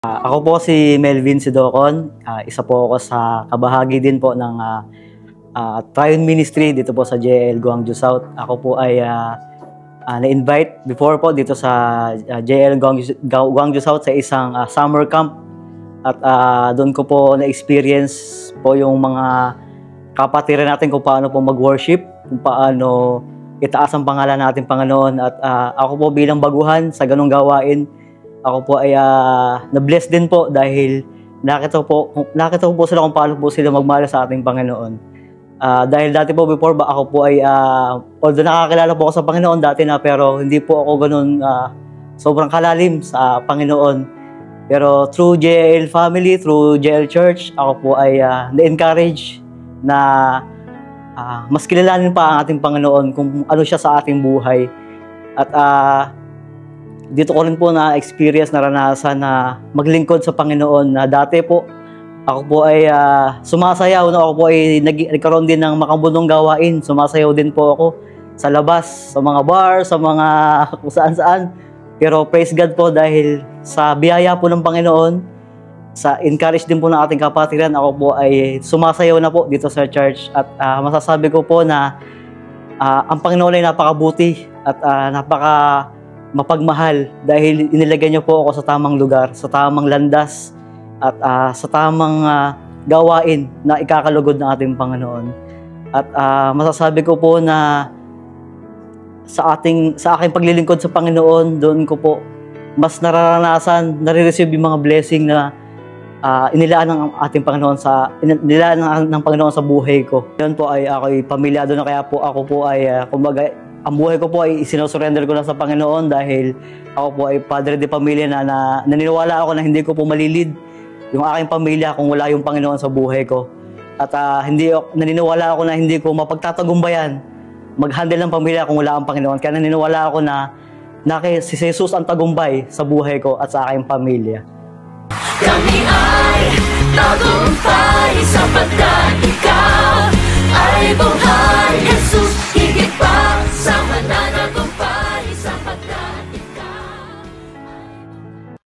Ako po si Melvin Sidocon. Isa po ako sa kabahagi din po ng Triune Ministry dito po sa JL Gwangju South. Ako po ay na-invite before po dito sa JL Gwangju South sa isang summer camp. At doon ko po na-experience po yung mga kapatiran natin kung paano po mag-worship, kung paano itaas ang pangalan natin Panginoon. At ako po bilang baguhan sa ganong gawain, ako po ay na-bless din po dahil nakita ko po sila kung paano po sila magmahal sa ating Panginoon. Dahil dati po before ako po ay although nakakilala po ako sa Panginoon dati na, pero hindi po ako ganun sobrang kalalim sa Panginoon. Pero through JL family, through JL Church, ako po ay na-encourage na mas kilalanin pa ang ating Panginoon kung ano siya sa ating buhay. At dito ko rin po na-experience, naranasan na maglingkod sa Panginoon na dati po, ako po ay sumasayaw. Ako po ay nagkaroon din ng makabunong gawain. Sumasayaw din po ako sa labas, sa mga bar, sa mga kung saan-saan. Pero praise God po dahil sa biyaya po ng Panginoon, sa encourage din po ng ating kapatiran, ako po ay sumasayaw na po dito sa church. At masasabi ko po na ang Panginoon ay napakabuti at napaka mapagmahal dahil inilagay niyo po ako sa tamang lugar, sa tamang landas at sa tamang gawain na ikakalugod ng ating Panginoon. At masasabi ko po na sa aking paglilingkod sa Panginoon, doon ko po mas nararanasan, nare-receive yung mga blessing na inilaan ng ating Panginoon inilaan ng Panginoon sa buhay ko. Yun po ay ako'y pamilyado na, kaya po ako po ay kumbaga ang buhay ko po ay isinusurrender ko na sa Panginoon dahil ako po ay padre de pamilya na naniniwala ako na hindi ko po malilid yung aking pamilya kung wala yung Panginoon sa buhay ko. At naniniwala ako na hindi ko mapagtatagumbayan mag-handle ng pamilya kung wala ang Panginoon. Kaya naniniwala ako na si Jesus ang tagumpay sa buhay ko at sa aking pamilya. Kami ay tagumpay sapagkat ikaw ay buhay.